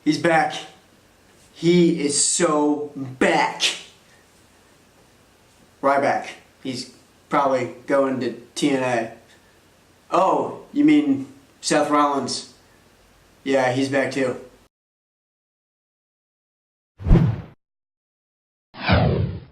He's back. He is so back. Right back. He's probably going to TNA. Oh, you mean Seth Rollins? Yeah, he's back too.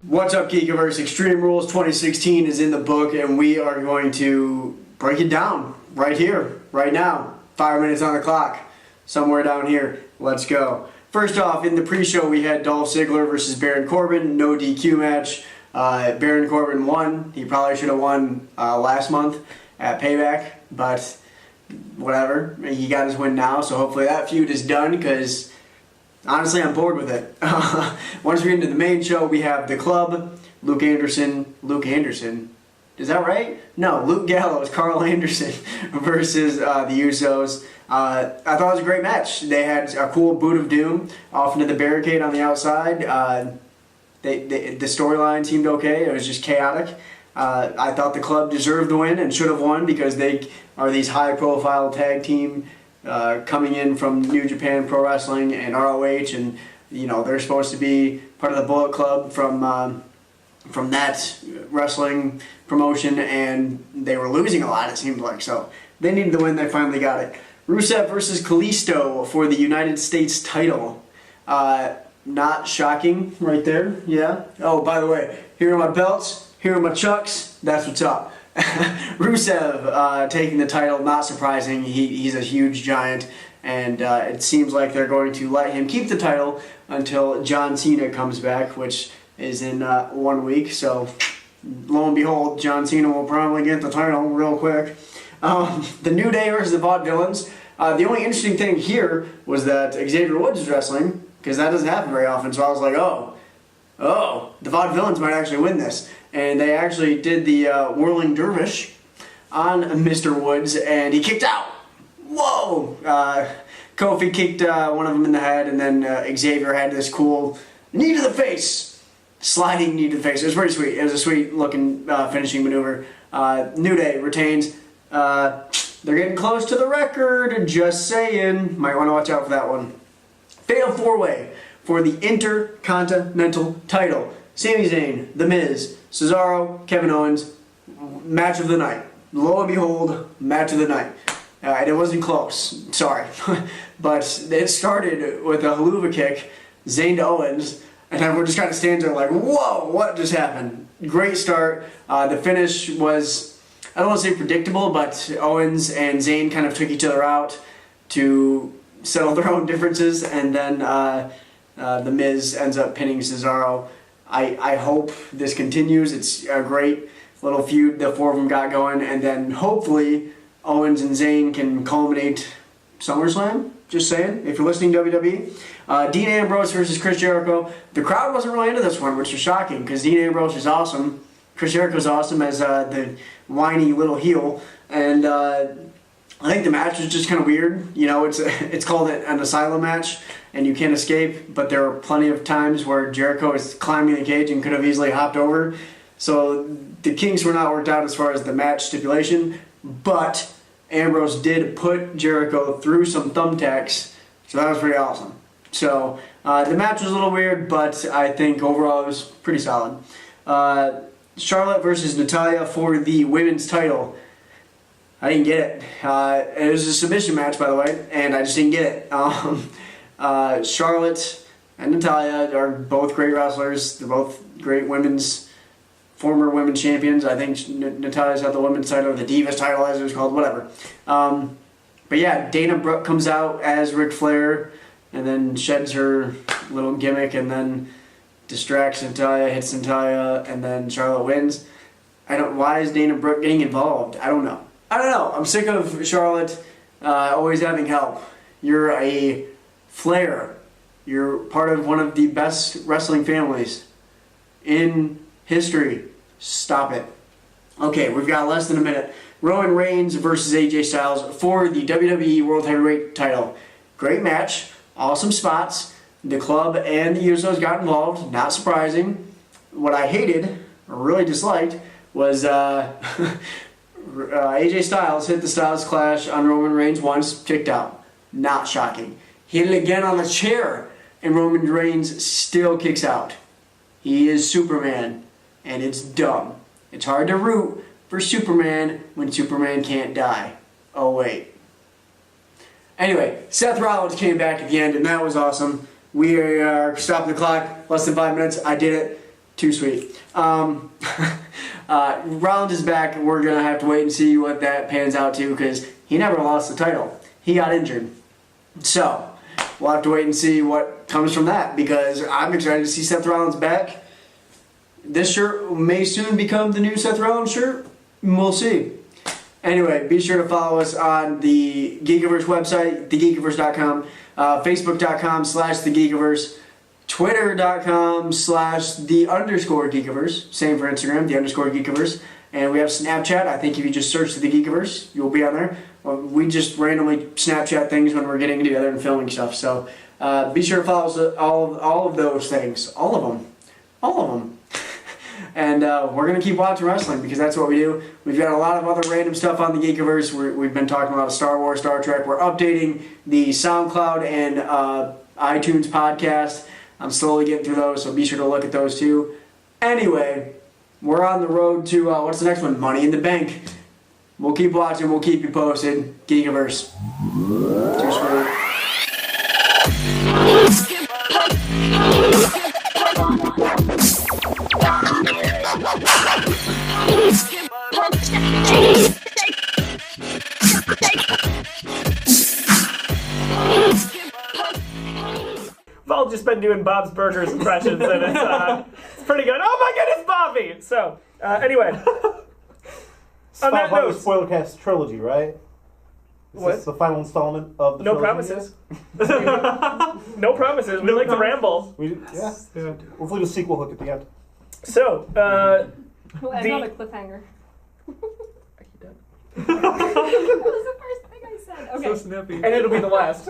What's up, Geekiverse? Extreme Rules 2016 is in the book, and we are going to break it down right here, right now. 5 minutes on the clock. Somewhere down here. Let's go. First off, in the pre-show, we had Dolph Ziggler versus Baron Corbin. No DQ match. Baron Corbin won. He probably should have won last month at Payback, but whatever. He got his win now, so hopefully that feud is done, because honestly, I'm bored with it. Once we get into the main show, we have The Club, Luke Anderson, is that right? No, Luke Gallows, Carl Anderson versus the Usos. I thought it was a great match. They had a cool boot of doom off into the barricade on the outside. The storyline seemed okay. It was just chaotic. I thought The Club deserved the win and should have won, because they are these high-profile tag team coming in from New Japan Pro Wrestling and ROH, and you know they're supposed to be part of the Bullet Club from that wrestling promotion, and they were losing a lot, it seemed like. So they needed the win. They finally got it. Rusev versus Kalisto for the United States title. Not shocking right there. Yeah. Oh, by the way, here are my belts. Here are my chucks. That's what's up. Rusev taking the title, not surprising. He's a huge giant, and it seems like they're going to let him keep the title until John Cena comes back, which is in 1 week. So lo and behold, John Cena will probably get the title real quick. The New Day versus the Vaudevillains. The only interesting thing here was that Xavier Woods is wrestling, because that doesn't happen very often. So I was like, oh, the Vaudevillains might actually win this. And they actually did the whirling dervish on Mr. Woods, and he kicked out. Whoa! Kofi kicked one of them in the head, and then Xavier had this cool knee to the face, sliding knee to the face. It was pretty sweet. It was a sweet looking finishing maneuver. New Day retains. They're getting close to the record, just saying. Might want to watch out for that one. Fatal 4-way for the Intercontinental title. Sami Zayn, The Miz, Cesaro, Kevin Owens. Match of the night. Lo and behold, match of the night. And it wasn't close, sorry. But it started with a haluva kick, Zayn to Owens, and everyone just kind of stands there like, whoa, what just happened? Great start. The finish was, I don't want to say predictable, but Owens and Zayn kind of took each other out to settle their own differences, and then The Miz ends up pinning Cesaro. I hope this continues. It's a great little feud the four of them got going, and then hopefully Owens and Zayn can culminate SummerSlam. Just saying, if you're listening to WWE. Dean Ambrose versus Chris Jericho. The crowd wasn't really into this one, which was shocking, because Dean Ambrose is awesome. Chris Jericho's awesome as the whiny little heel, and I think the match was just kind of weird. You know, it's called an asylum match, and you can't escape, but there are plenty of times where Jericho is climbing the cage and could have easily hopped over. So the kinks were not worked out as far as the match stipulation, but Ambrose did put Jericho through some thumbtacks, so that was pretty awesome. So the match was a little weird, but I think overall it was pretty solid. Charlotte versus Natalya for the women's title. I didn't get it. It was a submission match, by the way, and I just didn't get it. Charlotte and Natalya are both great wrestlers. They're both great former women's champions. I think Natalya's got the women's title, or the Divas title as it was called, whatever. But yeah, Dana Brooke comes out as Ric Flair, and then sheds her little gimmick, and then distracts Natalya, hits Natalya, and then Charlotte wins. Why is Dana Brooke getting involved? I don't know. I'm sick of Charlotte always having help. You're a Flair. You're part of one of the best wrestling families in history. Stop it. Okay, we've got less than a minute. Roman Reigns versus AJ Styles for the WWE World Heavyweight title. Great match. Awesome spots. The Club and the Usos got involved. Not surprising. What I hated, or really disliked, was AJ Styles hit the Styles Clash on Roman Reigns once, kicked out. Not shocking. hit it again on the chair, and Roman Reigns still kicks out. He is Superman, and it's dumb. It's hard to root for Superman when Superman can't die. Oh, wait. Anyway, Seth Rollins came back at the end, and that was awesome. We are stopping the clock, less than 5 minutes. I did it. Too sweet. Rollins is back. We're going to have to wait and see what that pans out to because he never lost the title. He got injured. So, we'll have to wait and see what comes from that because I'm excited to see Seth Rollins back. This shirt may soon become the new Seth Rollins shirt. We'll see. Anyway, be sure to follow us on the Geekiverse website, thegeekiverse.com, facebook.com/thegeekiverse, twitter.com/the_Geekiverse, same for Instagram, the_Geekiverse, and we have Snapchat. I think if you just search the Geekiverse, you'll be on there. We just randomly Snapchat things when we're getting together and filming stuff, so be sure to follow us all of those things, all of them. And we're going to keep watching wrestling because that's what we do. We've got a lot of other random stuff on the Geekiverse. We've been talking about Star Wars, Star Trek. We're updating the SoundCloud and iTunes podcast. I'm slowly getting through those, so be sure to look at those too. Anyway, we're on the road to, what's the next one? Money in the Bank. We'll keep watching. We'll keep you posted. Geekiverse. Too sweet. We've all just been doing Bob's Burgers impressions, and it's pretty good. Oh my goodness, Bobby! So, anyway. On that note, Spoilercast trilogy, right? Is this the final installment of the no trilogy? promises. No promises. We like to ramble. Yeah. We'll leave a sequel hook at the end. So, We'll end on a cliffhanger. That was the first thing I said. Okay. So snappy. And it'll be the last.